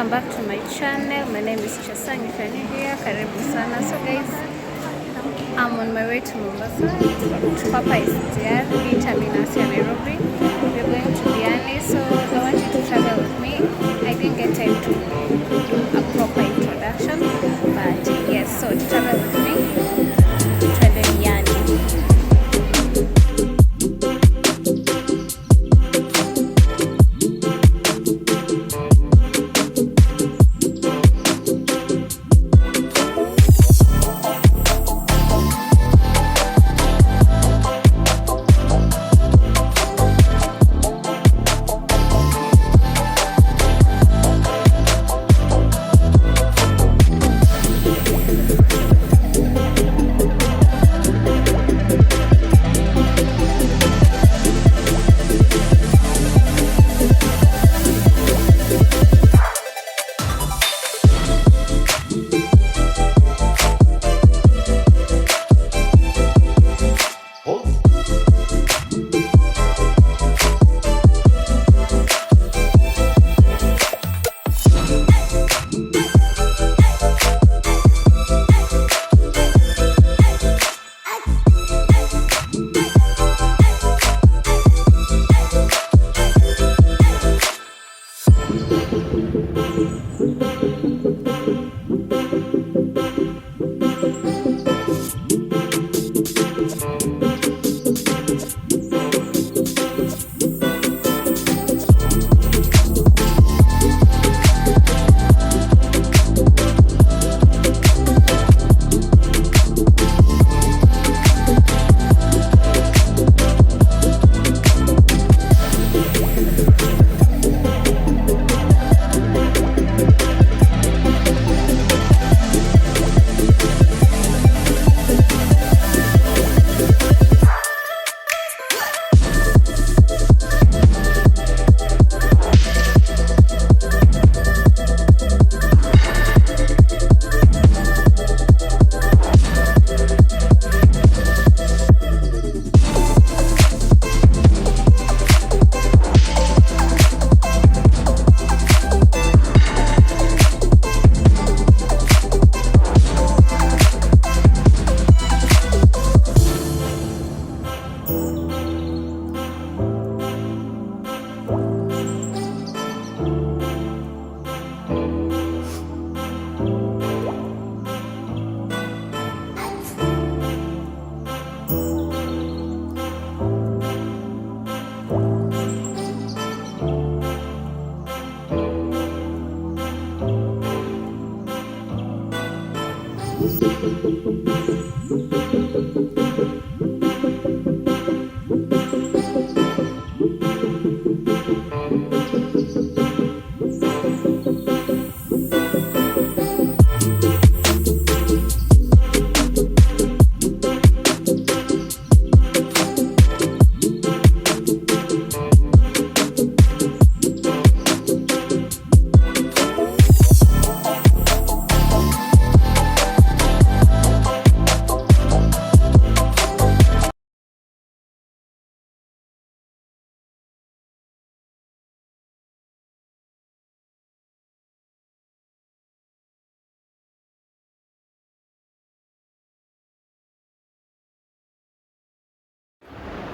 welcome back to my channel. My name is Chasang. If you're new here, karibu sana. So guys, I'm on my way to Mombasa. Papa is diani, terminus ya Nairobi. We're going to Diani, so I want you to travel with me. I didn't get time to do a proper introduction, but yes, so travel with me. Twende Diani.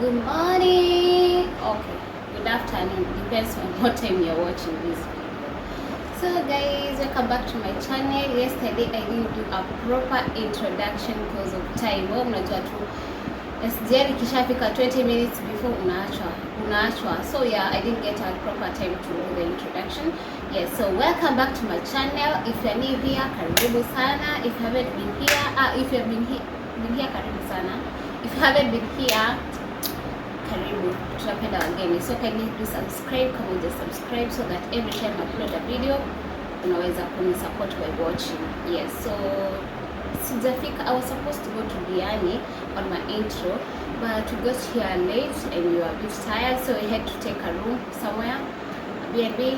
Good morning. Okay, good afternoon. Depends on what time you're watching this video. So guys, welcome back to my channel. Yesterday I didn't do a proper introduction because of time. Wewe mnajua tu SGR ikishafika 20 minutes before unaachwa. So yeah, I didn't get a proper time to do the introduction. Yes, so welcome back to my channel. If you're new here, karibu sana. If you haven't been here, if you have been here, karibu sana. If you haven't been here, karibu, tunapenda wageni. So kindly do subscribe kama uja subscribe, so that every time I upload a video unaweza kunisupport by watching. Yes, so sijafika. I was supposed to go to Diani on my intro, but we got here late and we were a bit tired, so we had to take a room somewhere, B&B,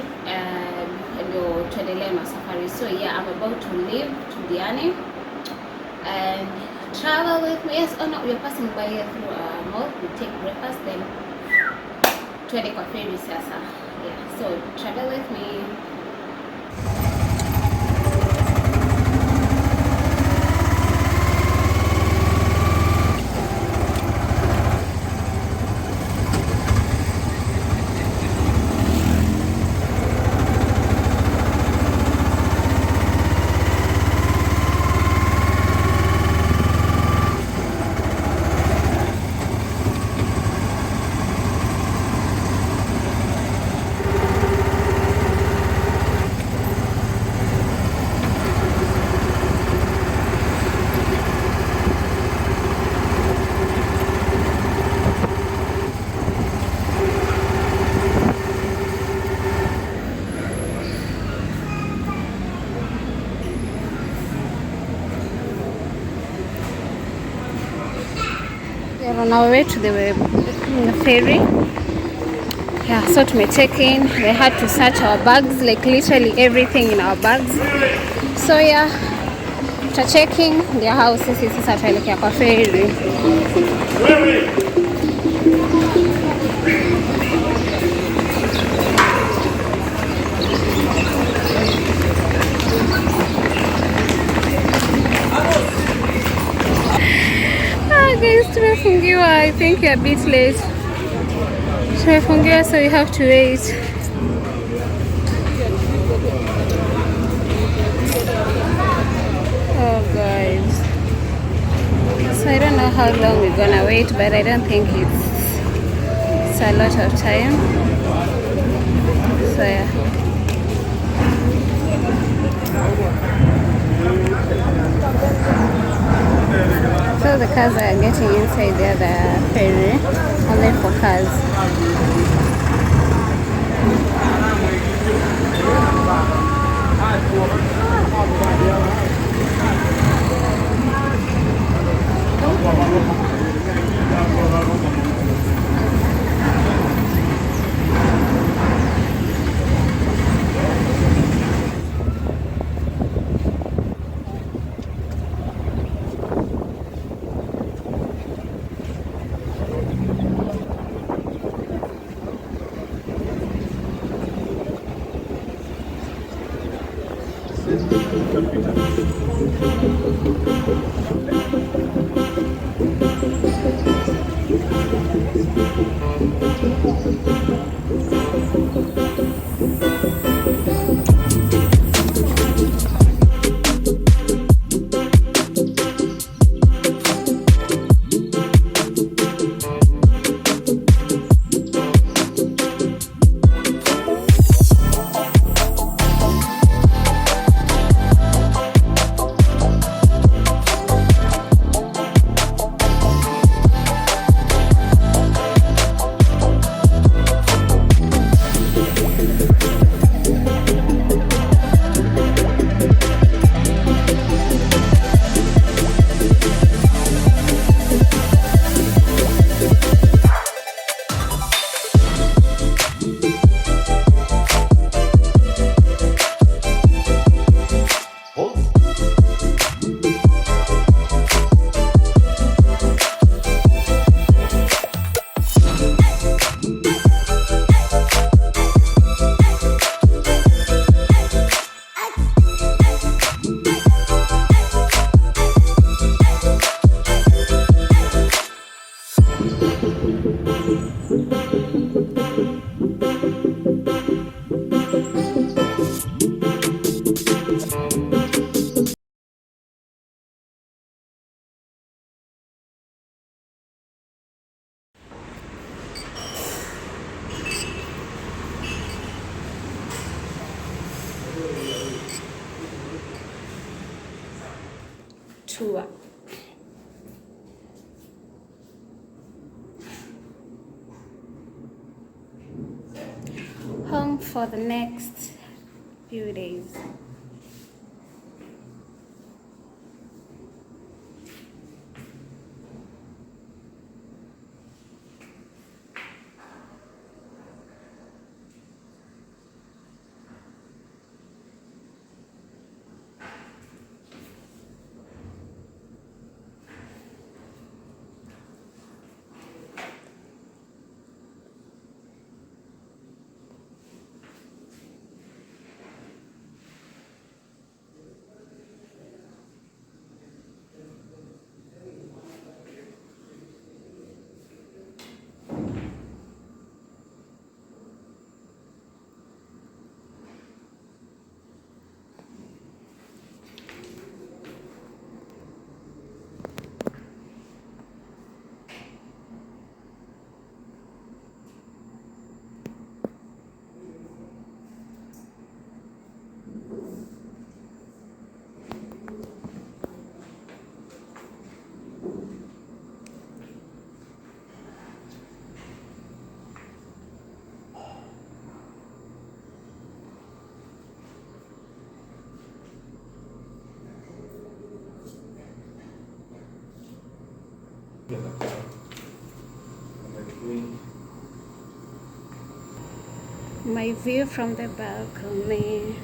ndio tuendelee na safari. So yeah, I'm about to leave to Diani and travel with me. Yes, oh no, we're passing by here through a mall. We take breakfast, then twende kwa ferry sasa. Yeah, so travel with me. are on our way to the ferry. Yeah, so tumecheck in. They had to search our bags, like literally everything in our bags. So yeah, tutachecking their house. Sisi sasa tuelekea kwa ferry. Guys, tumefungiwa. I think you're a bit late. Tumefungiwa, so we have to wait. Oh guys, so I don't know how long we're gonna wait, but I don't think it's a lot of time. So yeah. So the cars are getting inside the other ferry, only for cars. Tour. Home for the next few days. My view from the balcony.